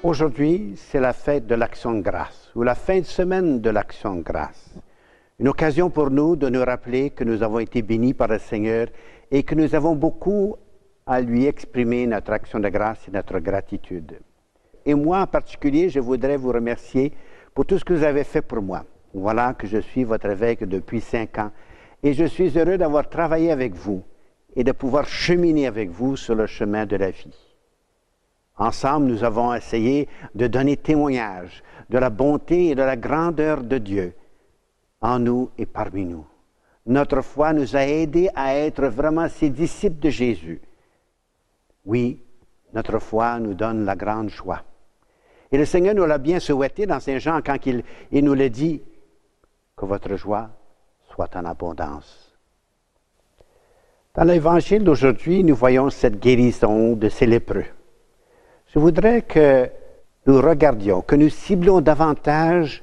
Aujourd'hui, c'est la fête de l'Action de grâce, ou la fin de semaine de l'Action de grâce. Une occasion pour nous de nous rappeler que nous avons été bénis par le Seigneur et que nous avons beaucoup à lui exprimer notre action de grâce et notre gratitude. Et moi, en particulier, je voudrais vous remercier pour tout ce que vous avez fait pour moi. Voilà que je suis votre évêque depuis 5 ans et je suis heureux d'avoir travaillé avec vous et de pouvoir cheminer avec vous sur le chemin de la vie. Ensemble, nous avons essayé de donner témoignage de la bonté et de la grandeur de Dieu en nous et parmi nous. Notre foi nous a aidés à être vraiment ses disciples de Jésus. Oui, notre foi nous donne la grande joie. Et le Seigneur nous l'a bien souhaité dans Saint Jean quand il nous l'a dit, que votre joie soit en abondance. Dans l'Évangile d'aujourd'hui, nous voyons cette guérison de ces lépreux. Je voudrais que nous regardions, que nous ciblions davantage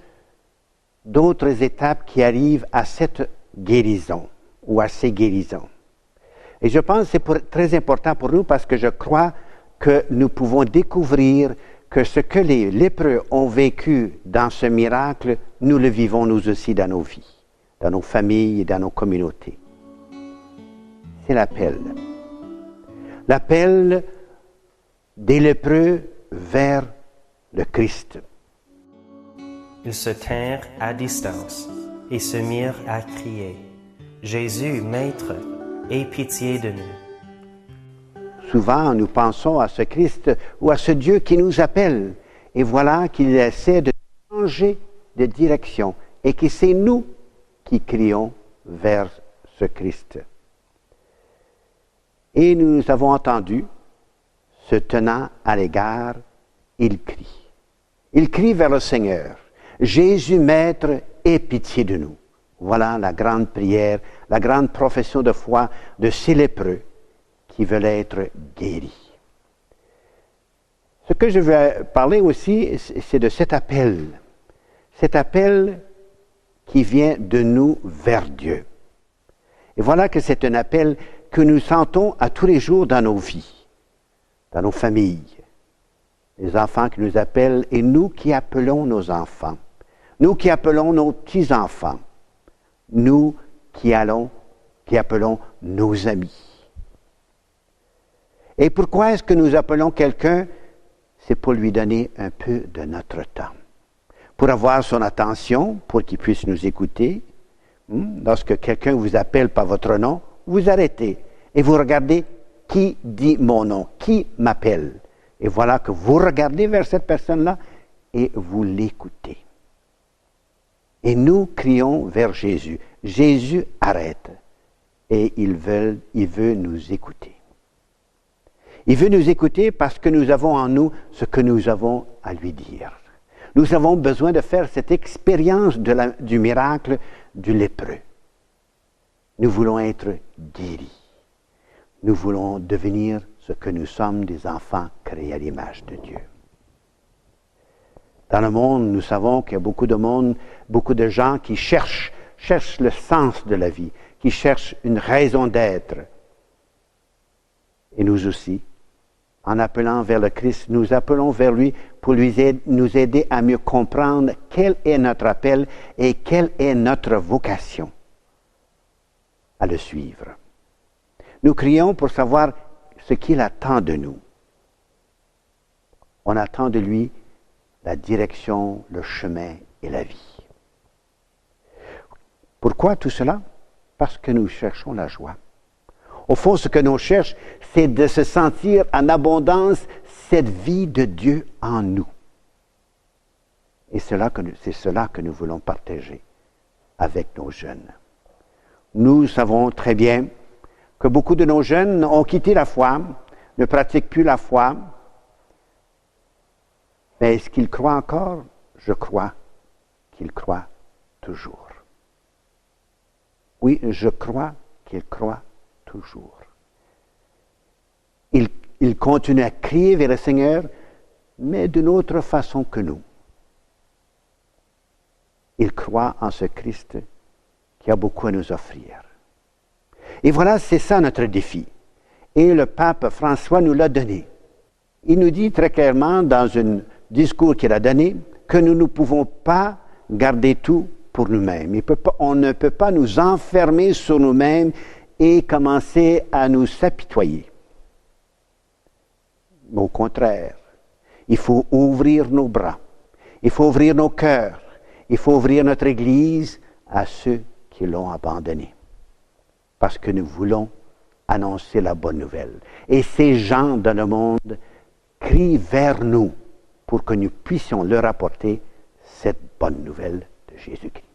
d'autres étapes qui arrivent à cette guérison ou à ces guérisons. Et je pense que c'est très important pour nous parce que je crois que nous pouvons découvrir que ce que les lépreux ont vécu dans ce miracle, nous le vivons nous aussi dans nos vies, dans nos familles et dans nos communautés. C'est l'appel. L'appel des lépreux vers le Christ. Ils se tinrent à distance et se mirent à crier, « Jésus, Maître, aie pitié de nous. » Souvent, nous pensons à ce Christ ou à ce Dieu qui nous appelle. Et voilà qu'il essaie de changer de direction et que c'est nous qui crions vers ce Christ. Et nous avons entendu, se tenant à l'égard, il crie. Il crie vers le Seigneur. Jésus, Maître, aie pitié de nous. Voilà la grande prière, la grande profession de foi de ces lépreux qui veulent être guéris. Ce que je veux parler aussi, c'est de cet appel qui vient de nous vers Dieu. Et voilà que c'est un appel que nous sentons à tous les jours dans nos vies, dans nos familles, les enfants qui nous appellent et nous qui appelons nos enfants, nous qui appelons nos petits-enfants, nous qui appelons nos amis. Et pourquoi est-ce que nous appelons quelqu'un? C'est pour lui donner un peu de notre temps, pour avoir son attention, pour qu'il puisse nous écouter. Lorsque quelqu'un vous appelle par votre nom, vous arrêtez et vous regardez qui dit mon nom, qui m'appelle. Et voilà que vous regardez vers cette personne-là et vous l'écoutez. Et nous crions vers Jésus. Jésus arrête et il veut nous écouter. Il veut nous écouter parce que nous avons en nous ce que nous avons à lui dire. Nous avons besoin de faire cette expérience du miracle du lépreux. Nous voulons être guéris. Nous voulons devenir ce que nous sommes, des enfants créés à l'image de Dieu. Dans le monde, nous savons qu'il y a beaucoup de gens qui cherchent le sens de la vie, qui cherchent une raison d'être. Et nous aussi, en appelant vers le Christ, nous appelons vers lui pour nous aider à mieux comprendre quel est notre appel et quelle est notre vocation à le suivre. Nous crions pour savoir ce qu'il attend de nous. On attend de lui la direction, le chemin et la vie. Pourquoi tout cela? Parce que nous cherchons la joie. Au fond, ce que nous cherchons, c'est de se sentir en abondance cette vie de Dieu en nous. Et c'est cela que nous voulons partager avec nos jeunes. Nous savons très bien que beaucoup de nos jeunes ont quitté la foi, ne pratiquent plus la foi. Mais est-ce qu'ils croient encore? Je crois qu'ils croient toujours. Oui, je crois qu'ils croient toujours. Ils continuent à crier vers le Seigneur, mais d'une autre façon que nous. Ils croient en ce Christ qui a beaucoup à nous offrir. Et voilà, c'est ça notre défi. Et le pape François nous l'a donné. Il nous dit très clairement dans une discours qu'il a donné que nous ne pouvons pas garder tout pour nous-mêmes. On ne peut pas nous enfermer sur nous-mêmes et commencer à nous s'apitoyer. Au contraire, il faut ouvrir nos bras, il faut ouvrir nos cœurs, il faut ouvrir notre Église à ceux qui l'ont abandonné. Parce que nous voulons annoncer la bonne nouvelle. Et ces gens dans le monde crient vers nous pour que nous puissions leur apporter cette bonne nouvelle de Jésus-Christ.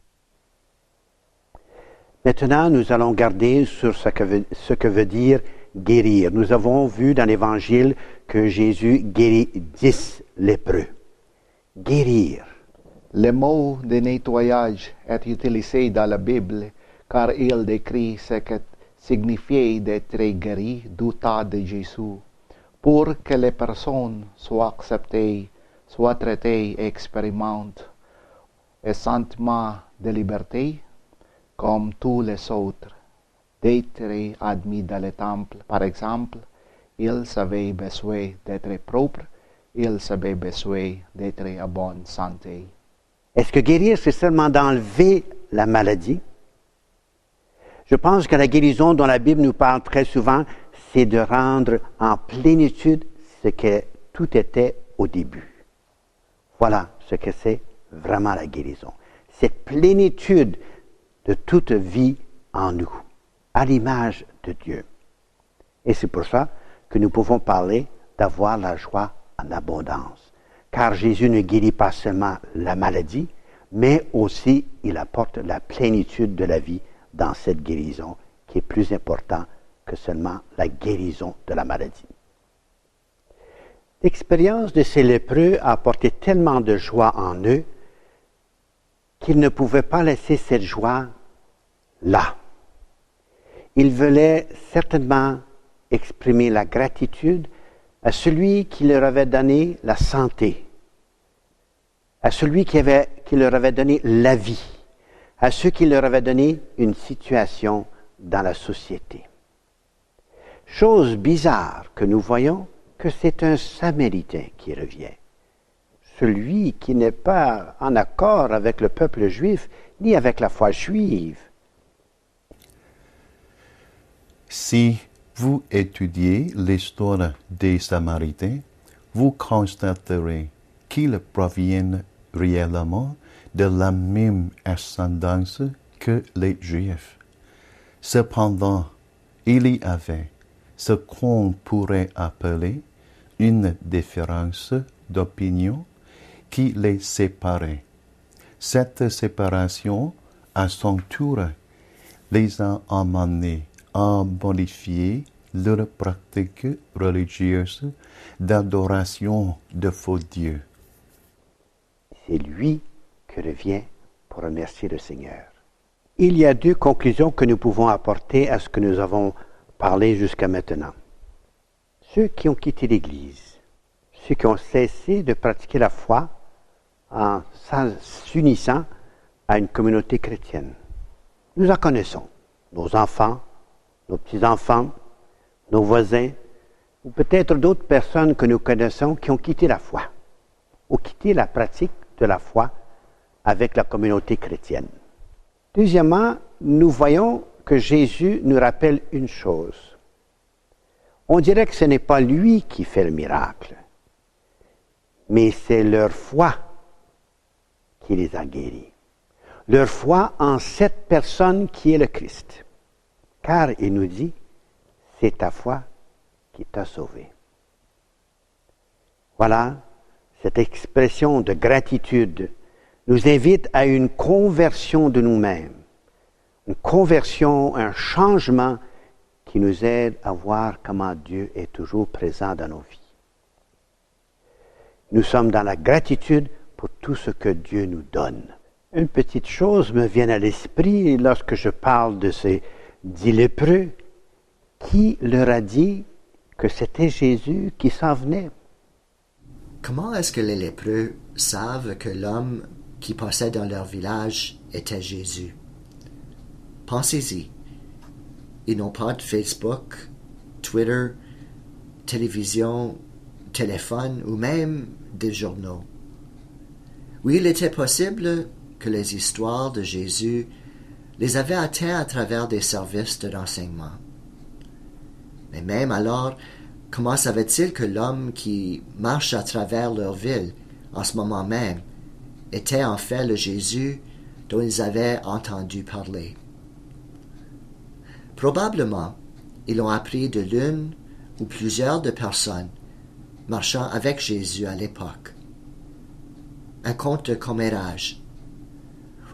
Maintenant, nous allons garder sur ce que veut dire guérir. Nous avons vu dans l'Évangile que Jésus guérit 10 lépreux. Guérir. Le mot de nettoyage est utilisé dans la Bible car il décrit ce que signifie d'être guéri du tas de Jésus pour que les personnes soient acceptées, soient traitées et expérimentent un sentiment de liberté comme tous les autres, d'être admis dans le temple. Par exemple, ils avaient besoin d'être propres, ils avaient besoin d'être en bonne santé. Est-ce que guérir, c'est seulement d'enlever la maladie? Je pense que la guérison dont la Bible nous parle très souvent, c'est de rendre en plénitude ce que tout était au début. Voilà ce que c'est vraiment la guérison. Cette plénitude de toute vie en nous, à l'image de Dieu. Et c'est pour ça que nous pouvons parler d'avoir la joie en abondance. Car Jésus ne guérit pas seulement la maladie, mais aussi il apporte la plénitude de la vie dans cette guérison, qui est plus important que seulement la guérison de la maladie. L'expérience de ces lépreux a apporté tellement de joie en eux qu'ils ne pouvaient pas laisser cette joie là. Ils voulaient certainement exprimer la gratitude à celui qui leur avait donné la santé, à celui qui leur avait donné la vie, à ceux qui leur avaient donné une situation dans la société. Chose bizarre que nous voyons que c'est un Samaritain qui revient. Celui qui n'est pas en accord avec le peuple juif, ni avec la foi juive. Si vous étudiez l'histoire des Samaritains, vous constaterez qu'ils proviennent réellement de la même ascendance que les Juifs. Cependant, il y avait ce qu'on pourrait appeler une différence d'opinion qui les séparait. Cette séparation, à son tour, les a amenés à modifier leur pratique religieuse d'adoration de faux dieux. C'est lui qui revient pour remercier le Seigneur. Il y a 2 conclusions que nous pouvons apporter à ce que nous avons parlé jusqu'à maintenant. Ceux qui ont quitté l'Église, ceux qui ont cessé de pratiquer la foi en s'unissant à une communauté chrétienne. Nous en connaissons, nos enfants, nos petits-enfants, nos voisins, ou peut-être d'autres personnes que nous connaissons qui ont quitté la foi, ou quitté la pratique de la foi avec la communauté chrétienne. Deuxièmement, nous voyons que Jésus nous rappelle une chose. On dirait que ce n'est pas lui qui fait le miracle, mais c'est leur foi qui les a guéris. Leur foi en cette personne qui est le Christ. Car il nous dit, c'est ta foi qui t'a sauvé. Voilà, cette expression de gratitude nous invite à une conversion de nous-mêmes. Une conversion, un changement qui nous aide à voir comment Dieu est toujours présent dans nos vies. Nous sommes dans la gratitude pour tout ce que Dieu nous donne. Une petite chose me vient à l'esprit lorsque je parle de ces 10 lépreux. Qui leur a dit que c'était Jésus qui s'en venait? Comment est-ce que les lépreux savent que l'homme qui passait dans leur village était Jésus? Pensez-y. Ils n'ont pas de Facebook, Twitter, télévision, téléphones ou même des journaux. Oui, il était possible que les histoires de Jésus les avaient atteints à travers des services de renseignement. Mais même alors, comment savait-il que l'homme qui marche à travers leur ville en ce moment même était en fait le Jésus dont ils avaient entendu parler? Probablement, ils l'ont appris de l'une ou plusieurs de personnes marchant avec Jésus à l'époque. Un conte de commérage,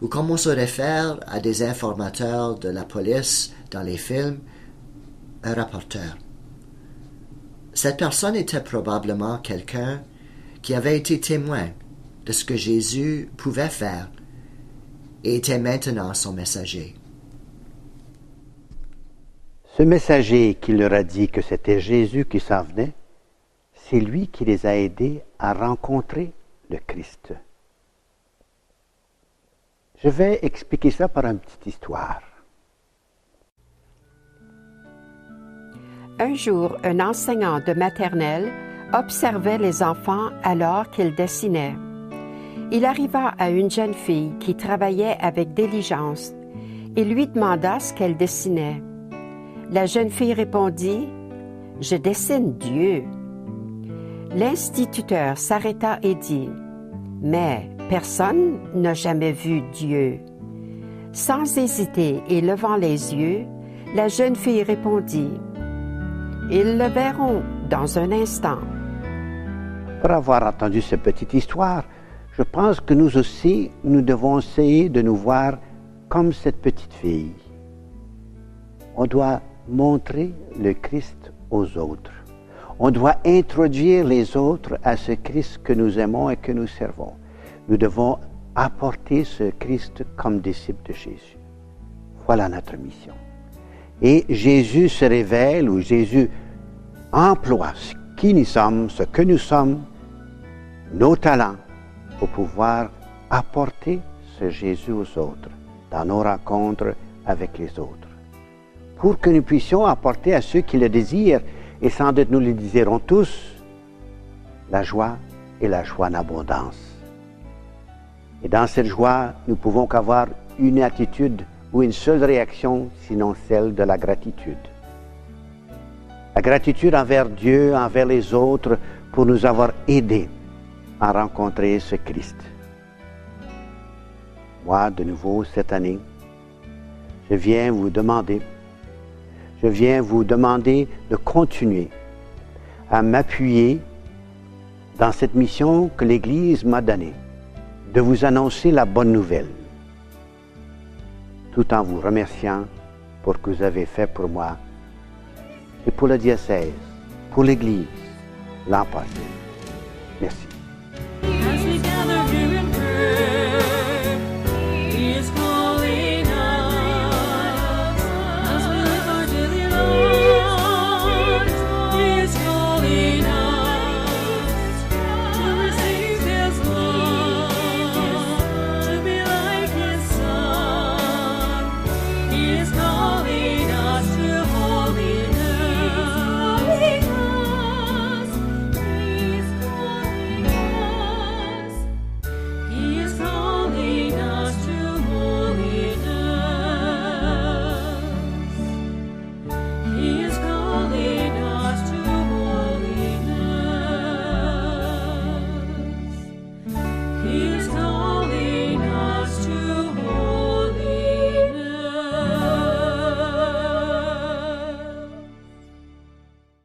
ou comme on se réfère à des informateurs de la police dans les films, un rapporteur. Cette personne était probablement quelqu'un qui avait été témoin de ce que Jésus pouvait faire et était maintenant son messager. Ce messager qui leur a dit que c'était Jésus qui s'en venait, c'est lui qui les a aidés à rencontrer le Christ. Je vais expliquer ça par une petite histoire. Un jour, un enseignant de maternelle observait les enfants alors qu'ils dessinaient. Il arriva à une jeune fille qui travaillait avec diligence et lui demanda ce qu'elle dessinait. La jeune fille répondit « Je dessine Dieu ». L'instituteur s'arrêta et dit « Mais personne n'a jamais vu Dieu ». Sans hésiter et levant les yeux, la jeune fille répondit « Ils le verront dans un instant ». Pour avoir entendu cette petite histoire, je pense que nous aussi, nous devons essayer de nous voir comme cette petite fille. On doit montrer le Christ aux autres. On doit introduire les autres à ce Christ que nous aimons et que nous servons. Nous devons apporter ce Christ comme disciples de Jésus. Voilà notre mission. Et Jésus se révèle, ou Jésus emploie qui nous sommes, ce que nous sommes, nos talents, pour pouvoir apporter ce Jésus aux autres, dans nos rencontres avec les autres. Pour que nous puissions apporter à ceux qui le désirent, et sans doute nous le désirons tous, la joie et la joie en abondance. Et dans cette joie, nous pouvons qu'avoir une attitude ou une seule réaction, sinon celle de la gratitude. La gratitude envers Dieu, envers les autres, pour nous avoir aidés à rencontrer ce Christ. Moi, de nouveau, cette année, je viens vous demander de continuer à m'appuyer dans cette mission que l'Église m'a donnée, de vous annoncer la bonne nouvelle, tout en vous remerciant pour ce que vous avez fait pour moi et pour le diocèse, pour l'Église l'an passé. Merci.